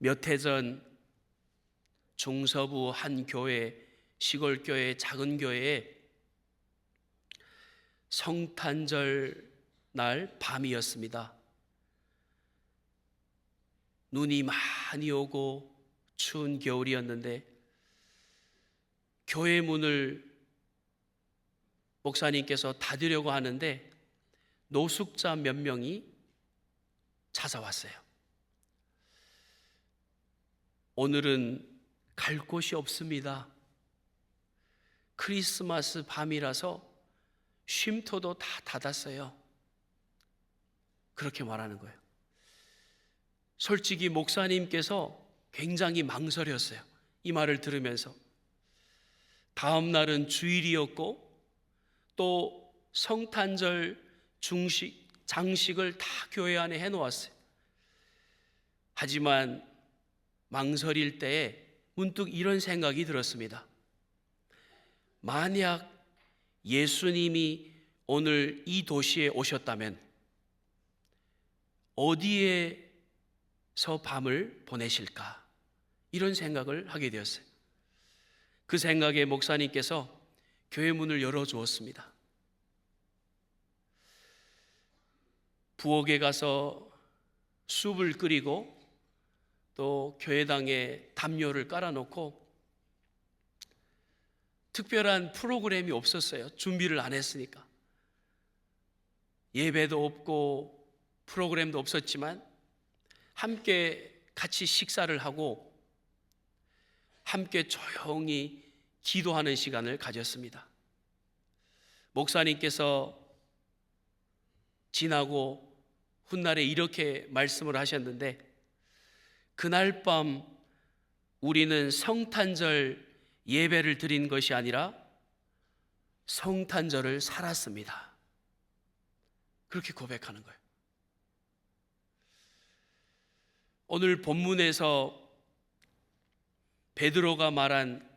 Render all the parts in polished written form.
몇 해 전 중서부 한 교회, 시골 교회, 작은 교회에 성탄절 날 밤이었습니다. 눈이 많이 오고 추운 겨울이었는데 교회 문을 목사님께서 닫으려고 하는데 노숙자 몇 명이 찾아왔어요. 오늘은 갈 곳이 없습니다. 크리스마스 밤이라서 쉼터도 다 닫았어요. 그렇게 말하는 거예요. 솔직히 목사님께서 굉장히 망설였어요. 이 말을 들으면서. 다음 날은 주일이었고 또 성탄절 장식을 다 교회 안에 해놓았어요. 하지만 망설일 때에 문득 이런 생각이 들었습니다. 만약 예수님이 오늘 이 도시에 오셨다면 어디에서 밤을 보내실까? 이런 생각을 하게 되었어요. 그 생각에 목사님께서 교회 문을 열어주었습니다. 부엌에 가서 숲을 끓이고 또 교회당에 담요를 깔아놓고 특별한 프로그램이 없었어요. 준비를 안 했으니까. 예배도 없고 프로그램도 없었지만 함께 같이 식사를 하고 함께 조용히 기도하는 시간을 가졌습니다. 목사님께서 지나고 훗날에 이렇게 말씀을 하셨는데, 그날 밤 우리는 성탄절 예배를 드린 것이 아니라 성탄절을 살았습니다. 그렇게 고백하는 거예요. 오늘 본문에서 베드로가 말한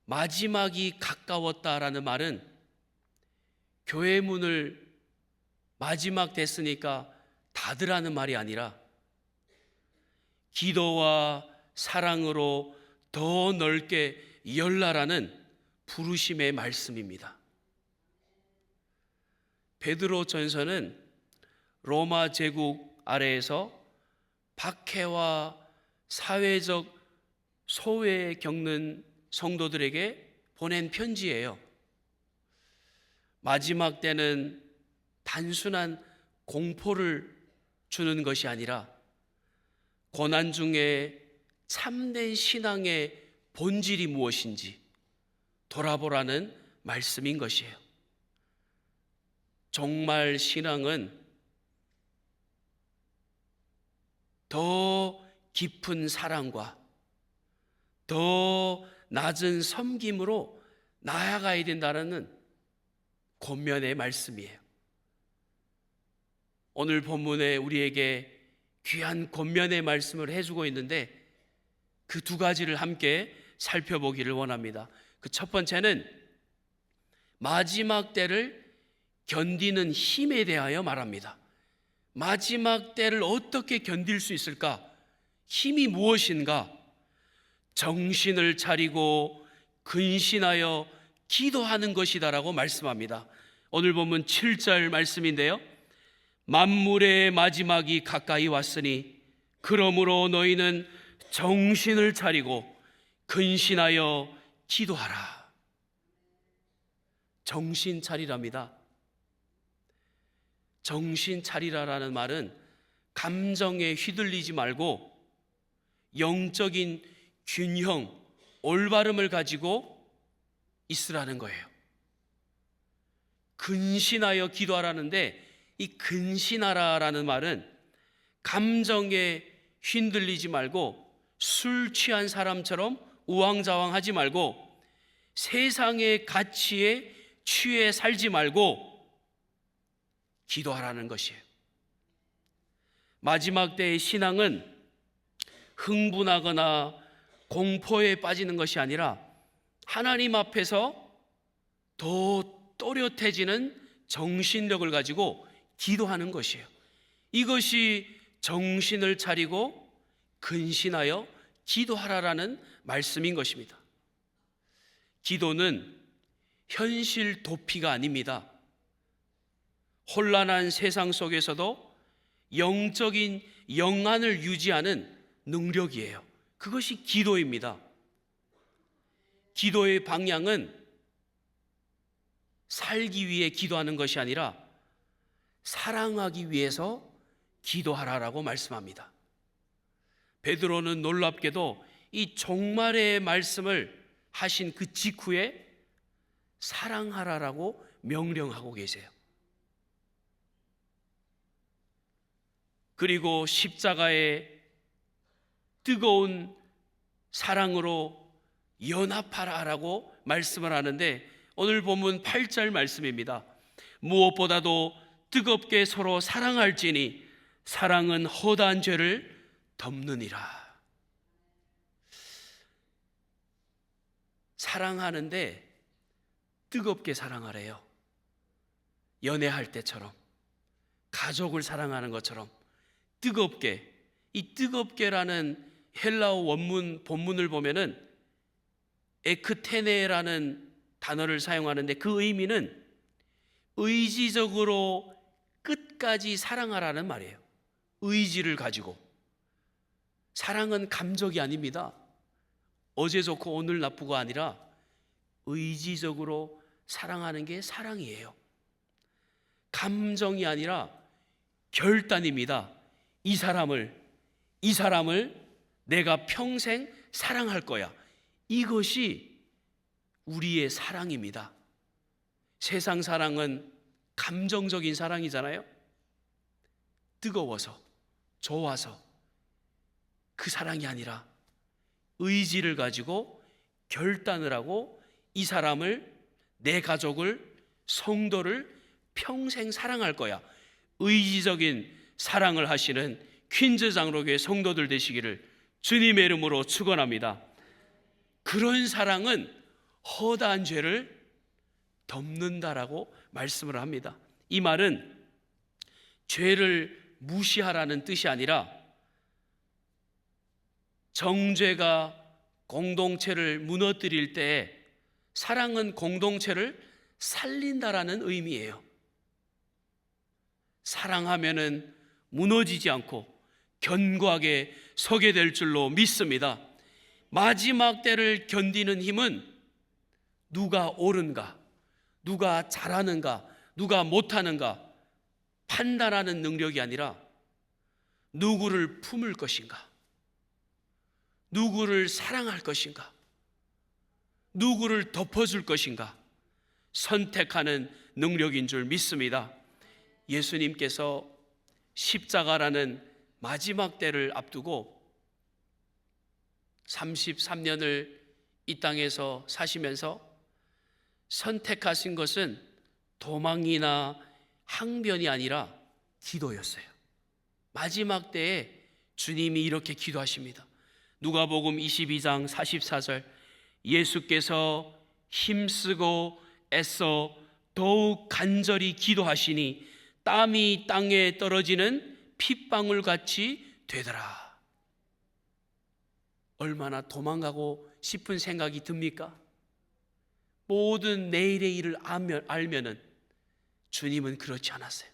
마지막이 가까웠다라는 말은 교회 문을 마지막 됐으니까 닫으라는 말이 아니라 기도와 사랑으로 더 넓게 열라라는 부르심의 말씀입니다. 베드로 전서는 로마 제국 아래에서 박해와 사회적 소외에 겪는 성도들에게 보낸 편지예요. 마지막 때는 단순한 공포를 주는 것이 아니라 고난 중에 참된 신앙의 본질이 무엇인지 돌아보라는 말씀인 것이에요. 정말 신앙은 더 깊은 사랑과 더 낮은 섬김으로 나아가야 된다는 권면의 말씀이에요. 오늘 본문에 우리에게 귀한 권면의 말씀을 해주고 있는데 그 두 가지를 함께 살펴보기를 원합니다. 그 첫 번째는 마지막 때를 견디는 힘에 대하여 말합니다. 마지막 때를 어떻게 견딜 수 있을까? 힘이 무엇인가? 정신을 차리고 근신하여 기도하는 것이다라고 말씀합니다. 오늘 본문 7절 말씀인데요, 만물의 마지막이 가까이 왔으니 그러므로 너희는 정신을 차리고 근신하여 기도하라. 정신 차리랍니다. 정신 차리라라는 말은 감정에 휘둘리지 말고 영적인 균형, 올바름을 가지고 있으라는 거예요. 근신하여 기도하라는데 이 근신하라라는 말은 감정에 휘둘리지 말고 술 취한 사람처럼 우왕좌왕하지 말고 세상의 가치에 취해 살지 말고 기도하라는 것이에요. 마지막 때의 신앙은 흥분하거나 공포에 빠지는 것이 아니라 하나님 앞에서 더 또렷해지는 정신력을 가지고 기도하는 것이에요. 이것이 정신을 차리고 근신하여 기도하라라는 말씀인 것입니다. 기도는 현실 도피가 아닙니다. 혼란한 세상 속에서도 영적인 영안을 유지하는 능력이에요. 그것이 기도입니다. 기도의 방향은 살기 위해 기도하는 것이 아니라 사랑하기 위해서 기도하라라고 말씀합니다. 베드로는 놀랍게도 이 종말의 말씀을 하신 그 직후에 사랑하라라고 명령하고 계세요. 그리고 십자가의 뜨거운 사랑으로 연합하라라고 말씀을 하는데, 오늘 본문 8절 말씀입니다. 무엇보다도 뜨겁게 서로 사랑할지니 사랑은 허다한 죄를 덮느니라. 사랑하는데 뜨겁게 사랑하래요. 연애할 때처럼, 가족을 사랑하는 것처럼 뜨겁게. 이 뜨겁게라는 헬라어 원문 본문을 보면은 에크테네라는 단어를 사용하는데, 그 의미는 의지적으로 끝까지 사랑하라는 말이에요. 의지를 가지고. 사랑은 감정이 아닙니다. 어제 좋고 오늘 나쁘고 아니라 의지적으로 사랑하는 게 사랑이에요. 감정이 아니라 결단입니다. 이 사람을 내가 평생 사랑할 거야. 이것이 우리의 사랑입니다. 세상 사랑은 감정적인 사랑이잖아요. 뜨거워서, 좋아서. 그 사랑이 아니라 의지를 가지고 결단을 하고 이 사람을, 내 가족을, 성도를 평생 사랑할 거야. 의지적인 사랑을 하시는 퀸즈 장로교회 성도들 되시기를 주님의 이름으로 축원합니다. 그런 사랑은 허다한 죄를 덮는다라고 말씀을 합니다. 이 말은 죄를 무시하라는 뜻이 아니라 정죄가 공동체를 무너뜨릴 때 사랑은 공동체를 살린다라는 의미예요. 사랑하면은 무너지지 않고 견고하게 서게 될 줄로 믿습니다. 마지막 때를 견디는 힘은 누가 옳은가, 누가 잘하는가, 누가 못하는가 판단하는 능력이 아니라 누구를 품을 것인가, 누구를 사랑할 것인가, 누구를 덮어줄 것인가 선택하는 능력인 줄 믿습니다. 예수님께서 십자가라는 마지막 때를 앞두고 33년을 이 땅에서 사시면서 선택하신 것은 도망이나 항변이 아니라 기도였어요. 마지막 때에 주님이 이렇게 기도하십니다. 누가복음 22장 44절, 예수께서 힘쓰고 애써 더욱 간절히 기도하시니 땀이 땅에 떨어지는 핏방울 같이 되더라. 얼마나 도망가고 싶은 생각이 듭니까? 모든 내일의 일을 알면은 주님은 그렇지 않았어요.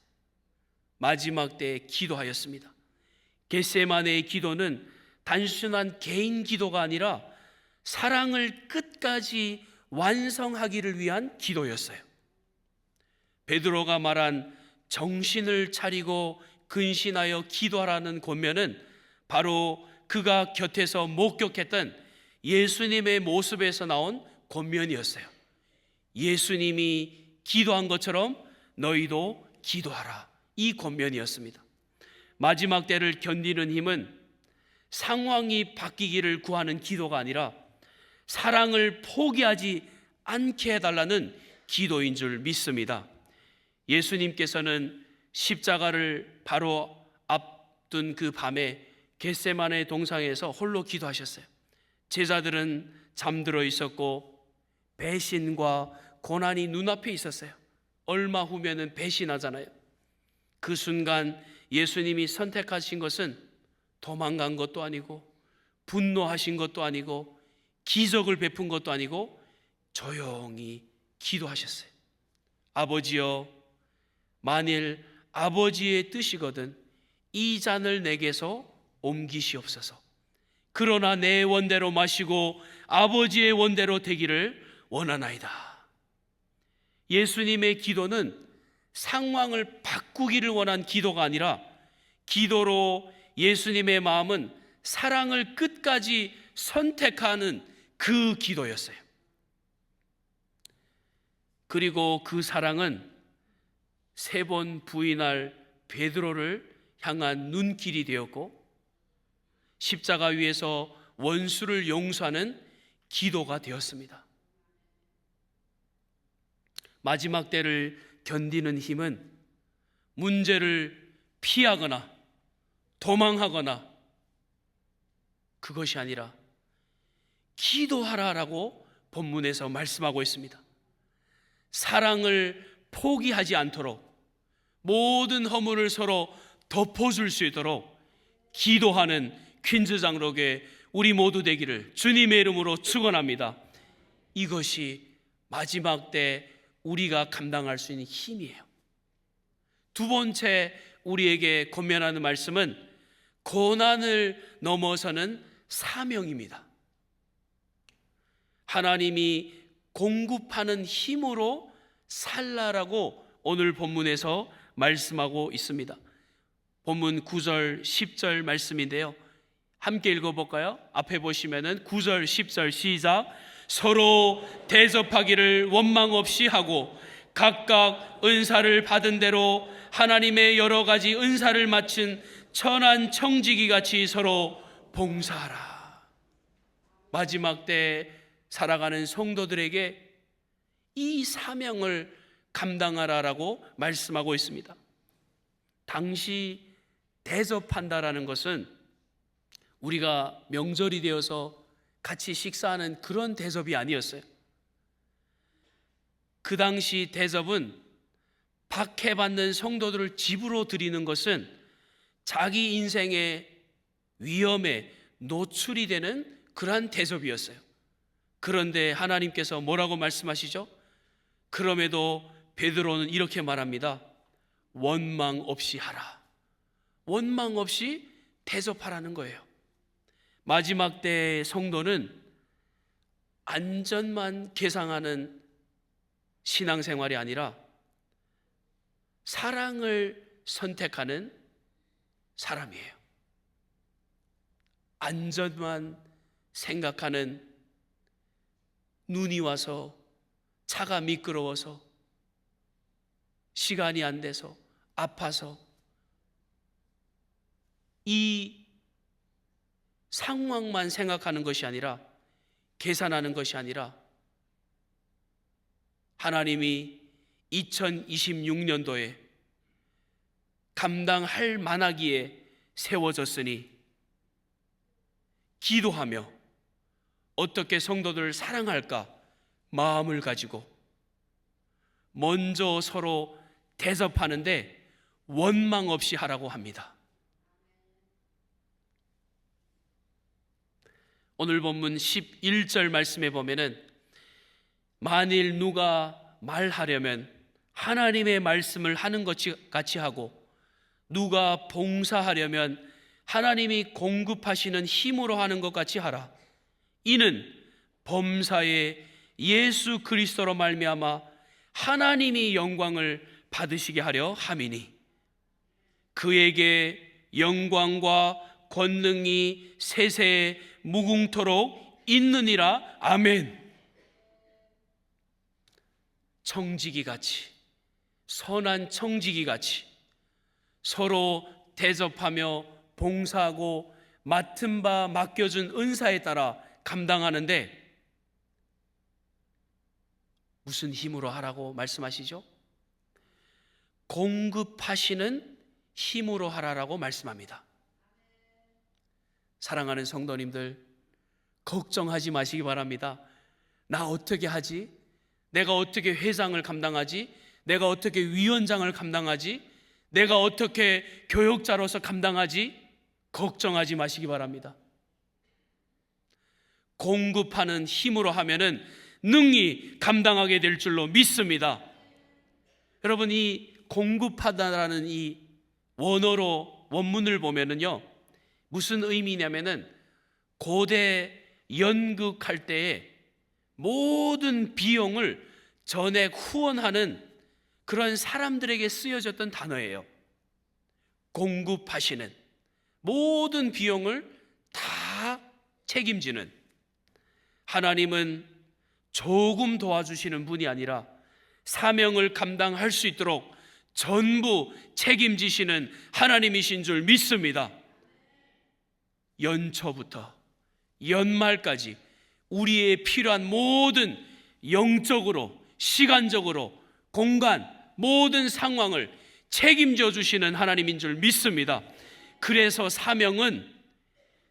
마지막 때에 기도하였습니다. 겟세마네의 기도는 단순한 개인 기도가 아니라 사랑을 끝까지 완성하기를 위한 기도였어요. 베드로가 말한 정신을 차리고 근신하여 기도하라는 권면은 바로 그가 곁에서 목격했던 예수님의 모습에서 나온 권면이었어요. 예수님이 기도한 것처럼 너희도 기도하라. 이 권면이었습니다. 마지막 때를 견디는 힘은 상황이 바뀌기를 구하는 기도가 아니라 사랑을 포기하지 않게 해달라는 기도인 줄 믿습니다. 예수님께서는 십자가를 바로 앞둔 그 밤에 겟세마네 동상에서 홀로 기도하셨어요. 제자들은 잠들어 있었고 배신과 고난이 눈앞에 있었어요. 얼마 후면은 배신하잖아요. 그 순간 예수님이 선택하신 것은 도망간 것도 아니고 분노하신 것도 아니고 기적을 베푼 것도 아니고 조용히 기도하셨어요. 아버지여, 만일 아버지의 뜻이거든 이 잔을 내게서 옮기시옵소서. 그러나 내 원대로 마시고 아버지의 원대로 되기를 원하나이다. 예수님의 기도는 상황을 바꾸기를 원한 기도가 아니라 기도로 예수님의 마음은 사랑을 끝까지 선택하는 그 기도였어요. 그리고 그 사랑은 3번 부인할 베드로를 향한 눈길이 되었고 십자가 위에서 원수를 용서하는 기도가 되었습니다. 마지막 때를 견디는 힘은 문제를 피하거나 도망하거나 그것이 아니라 기도하라라고 본문에서 말씀하고 있습니다. 사랑을 포기하지 않도록 모든 허물을 서로 덮어줄 수 있도록 기도하는 퀸즈 장로교회 우리 모두 되기를 주님의 이름으로 축원합니다. 이것이 마지막 때 우리가 감당할 수 있는 힘이에요. 두 번째 우리에게 권면하는 말씀은 고난을 넘어서는 사명입니다. 하나님이 공급하는 힘으로 살라라고 오늘 본문에서 말씀하고 있습니다. 본문 9절 10절 말씀인데요, 함께 읽어볼까요? 앞에 보시면은 9절 10절 시작. 서로 대접하기를 원망 없이 하고 각각 은사를 받은 대로 하나님의 여러 가지 은사를 맡은 천한 청지기 같이 서로 봉사하라. 마지막 때 살아가는 성도들에게 이 사명을 감당하라라고 말씀하고 있습니다. 당시 대접한다라는 것은 우리가 명절이 되어서 같이 식사하는 그런 대접이 아니었어요. 그 당시 대접은 박해받는 성도들을 집으로 들이는 것은 자기 인생의 위험에 노출이 되는 그러한 대접이었어요. 그런데 하나님께서 뭐라고 말씀하시죠? 그럼에도 베드로는 이렇게 말합니다. 원망 없이 하라. 원망 없이 대접하라는 거예요. 마지막 때의 성도는 안전만 계상하는 신앙생활이 아니라 사랑을 선택하는 사람이에요. 안전만 생각하는, 눈이 와서 차가 미끄러워서 시간이 안 돼서 아파서 이 상황만 생각하는 것이 아니라, 계산하는 것이 아니라 하나님이 2026년도에 감당할 만하기에 세워졌으니 기도하며 어떻게 성도들을 사랑할까 마음을 가지고 먼저 서로 대접하는데 원망 없이 하라고 합니다. 오늘 본문 11절 말씀에 보면은 만일 누가 말하려면 하나님의 말씀을 하는 것 같이 하고 누가 봉사하려면 하나님이 공급하시는 힘으로 하는 것 같이 하라. 이는 범사에 예수 그리스도로 말미암아 하나님이 영광을 받으시게 하려 함이니 그에게 영광과 권능이 세세에 무궁토록 있느니라. 아멘. 청지기같이, 선한 청지기같이 서로 대접하며 봉사하고 맡은 바 맡겨준 은사에 따라 감당하는데 무슨 힘으로 하라고 말씀하시죠? 공급하시는 힘으로 하라라고 말씀합니다. 사랑하는 성도님들, 걱정하지 마시기 바랍니다. 나 어떻게 하지? 내가 어떻게 회장을 감당하지? 내가 어떻게 위원장을 감당하지? 내가 어떻게 교역자로서 감당하지? 걱정하지 마시기 바랍니다. 공급하는 힘으로 하면은 능히 감당하게 될 줄로 믿습니다. 여러분, 이 공급하다라는 이 원어로 원문을 보면은요, 무슨 의미냐면은 고대 연극할 때에 모든 비용을 전액 후원하는 그런 사람들에게 쓰여졌던 단어예요. 공급하시는, 모든 비용을 다 책임지는. 하나님은 조금 도와주시는 분이 아니라 사명을 감당할 수 있도록 전부 책임지시는 하나님이신 줄 믿습니다. 연초부터 연말까지 우리의 필요한 모든 영적으로, 시간적으로, 공간, 모든 상황을 책임져 주시는 하나님인 줄 믿습니다. 그래서 사명은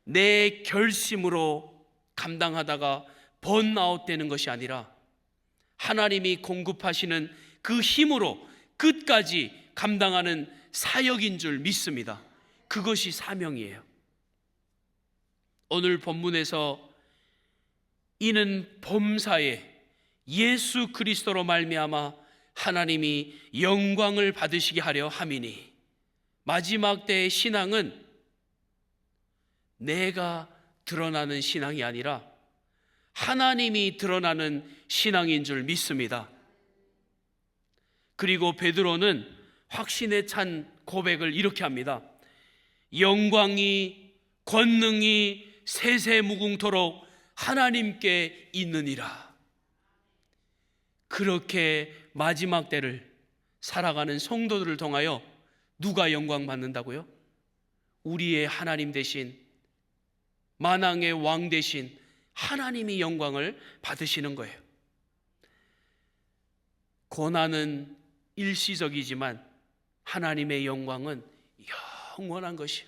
내 결심으로 감당하다가 번아웃 되는 것이 아니라 하나님이 공급하시는 그 힘으로 끝까지 감당하는 사역인 줄 믿습니다. 그것이 사명이에요. 오늘 본문에서 이는 범사에 예수 그리스도로 말미암아 하나님이 영광을 받으시게 하려 함이니, 마지막 때의 신앙은 내가 드러나는 신앙이 아니라 하나님이 드러나는 신앙인 줄 믿습니다. 그리고 베드로는 확신에 찬 고백을 이렇게 합니다. 영광이, 권능이 세세무궁토록 하나님께 있느니라. 그렇게 마지막 때를 살아가는 성도들을 통하여 누가 영광 받는다고요? 우리의 하나님 대신, 만왕의 왕 대신 하나님이 영광을 받으시는 거예요. 고난은 일시적이지만 하나님의 영광은 영원한 것이에요.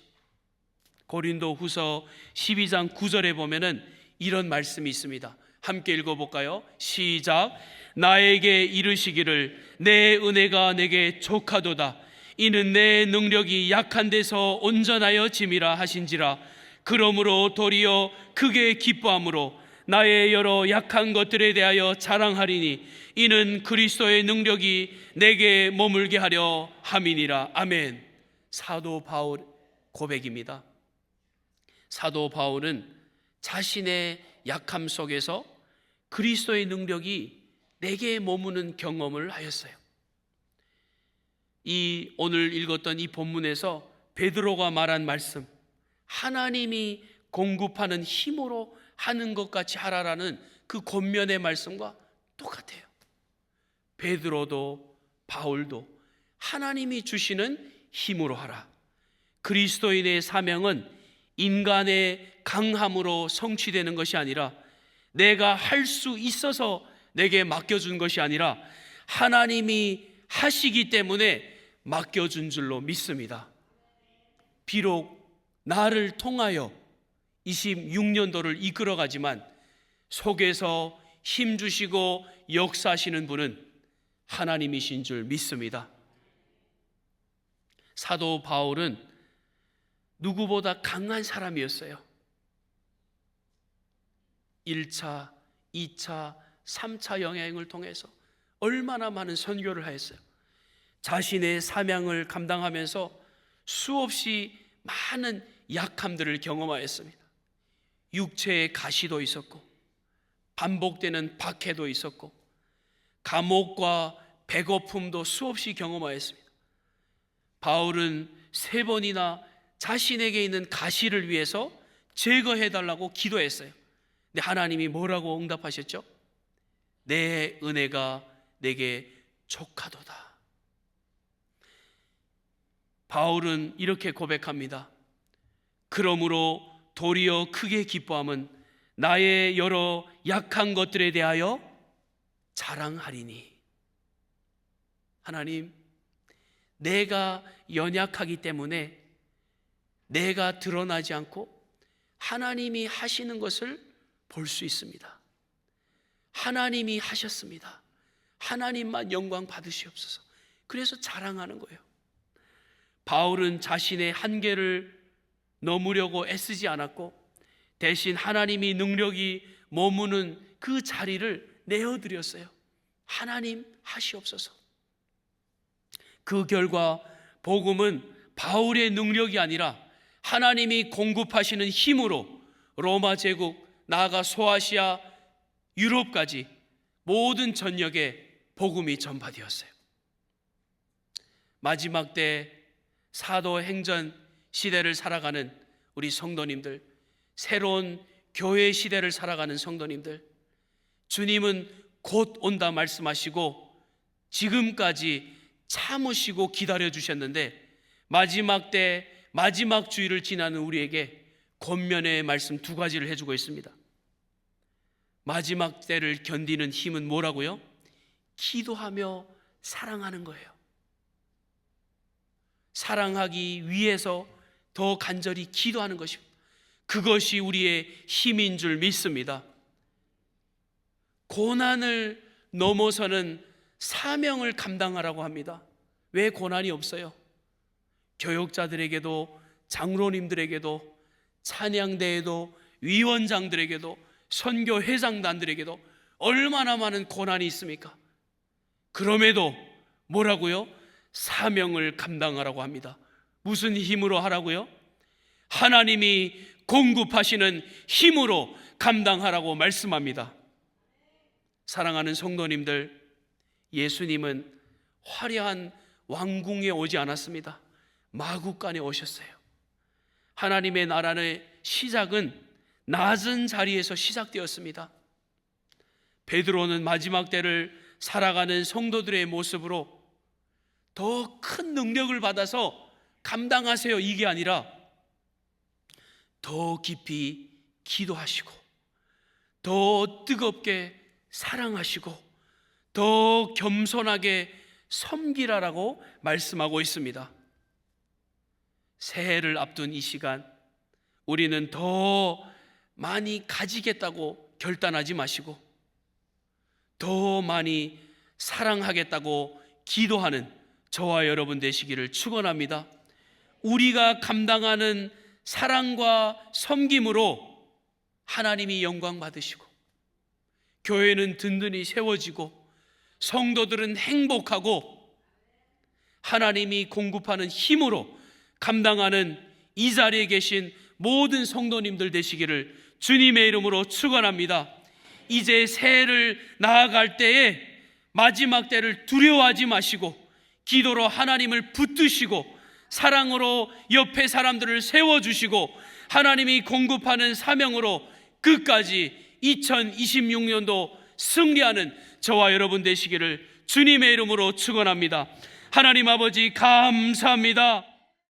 고린도후서 12장 9절에 보면은 이런 말씀이 있습니다. 함께 읽어볼까요? 시작. 나에게 이르시기를 내 은혜가 내게 족하도다. 이는 내 능력이 약한 데서 온전하여 짐이라 하신지라. 그러므로 도리어 크게 기뻐함으로 나의 여러 약한 것들에 대하여 자랑하리니 이는 그리스도의 능력이 내게 머물게 하려 함이니라. 아멘. 사도 바울 고백입니다. 사도 바울은 자신의 약함 속에서 그리스도의 능력이 내게 머무는 경험을 하였어요. 이 오늘 읽었던 이 본문에서 베드로가 말한 말씀, 하나님이 공급하는 힘으로 하는 것 같이 하라라는 그 권면의 말씀과 똑같아요. 베드로도 바울도 하나님이 주시는 힘으로 하라. 그리스도인의 사명은 인간의 강함으로 성취되는 것이 아니라, 내가 할 수 있어서 내게 맡겨준 것이 아니라 하나님이 하시기 때문에 맡겨준 줄로 믿습니다. 비록 나를 통하여 26년도를 이끌어가지만 속에서 힘주시고 역사하시는 분은 하나님이신 줄 믿습니다. 사도 바울은 누구보다 강한 사람이었어요. 1차, 2차, 3차 여행을 통해서 얼마나 많은 선교를 하였어요. 자신의 사명을 감당하면서 수없이 많은 약함들을 경험하였습니다. 육체의 가시도 있었고, 반복되는 박해도 있었고, 감옥과 배고픔도 수없이 경험하였습니다. 바울은 3번이나 자신에게 있는 가시를 위해서 제거해달라고 기도했어요. 근데 하나님이 뭐라고 응답하셨죠? 내 은혜가 내게 족하도다. 바울은 이렇게 고백합니다. 그러므로 도리어 크게 기뻐함은 나의 여러 약한 것들에 대하여 자랑하리니. 하나님, 내가 연약하기 때문에 내가 드러나지 않고 하나님이 하시는 것을 볼 수 있습니다. 하나님이 하셨습니다. 하나님만 영광 받으시옵소서. 그래서 자랑하는 거예요. 바울은 자신의 한계를 넘으려고 애쓰지 않았고 대신 하나님이 능력이 머무는 그 자리를 내어드렸어요. 하나님 하시옵소서. 그 결과 복음은 바울의 능력이 아니라 하나님이 공급하시는 힘으로 로마 제국, 나아가 소아시아, 유럽까지 모든 전역에 복음이 전파되었어요. 마지막 때 사도행전 시대를 살아가는 우리 성도님들, 새로운 교회 시대를 살아가는 성도님들, 주님은 곧 온다 말씀하시고 지금까지 참으시고 기다려 주셨는데 마지막 때 마지막 주일을 지나는 우리에게 권면의 말씀 두 가지를 해주고 있습니다. 마지막 때를 견디는 힘은 뭐라고요? 기도하며 사랑하는 거예요. 사랑하기 위해서 더 간절히 기도하는 것입니다. 그것이 우리의 힘인 줄 믿습니다. 고난을 넘어서는 사명을 감당하라고 합니다. 왜 고난이 없어요? 교역자들에게도, 장로님들에게도, 찬양대에도, 위원장들에게도, 선교회장단들에게도 얼마나 많은 고난이 있습니까? 그럼에도 뭐라고요? 사명을 감당하라고 합니다. 무슨 힘으로 하라고요? 하나님이 공급하시는 힘으로 감당하라고 말씀합니다. 사랑하는 성도님들, 예수님은 화려한 왕궁에 오지 않았습니다. 마구간에 오셨어요. 하나님의 나라의 시작은 낮은 자리에서 시작되었습니다. 베드로는 마지막 때를 살아가는 성도들의 모습으로 더 큰 능력을 받아서 감당하세요, 이게 아니라 더 깊이 기도하시고 더 뜨겁게 사랑하시고 더 겸손하게 섬기라라고 말씀하고 있습니다. 새해를 앞둔 이 시간 우리는 더 많이 가지겠다고 결단하지 마시고 더 많이 사랑하겠다고 기도하는 저와 여러분 되시기를 축원합니다. 우리가 감당하는 사랑과 섬김으로 하나님이 영광 받으시고 교회는 든든히 세워지고 성도들은 행복하고 하나님이 공급하는 힘으로 감당하는 이 자리에 계신 모든 성도님들 되시기를 주님의 이름으로 축원합니다. 이제 새해를 나아갈 때에 마지막 때를 두려워하지 마시고 기도로 하나님을 붙드시고 사랑으로 옆에 사람들을 세워주시고 하나님이 공급하는 사명으로 끝까지 2026년도 승리하는 저와 여러분 되시기를 주님의 이름으로 축원합니다. 하나님 아버지 감사합니다.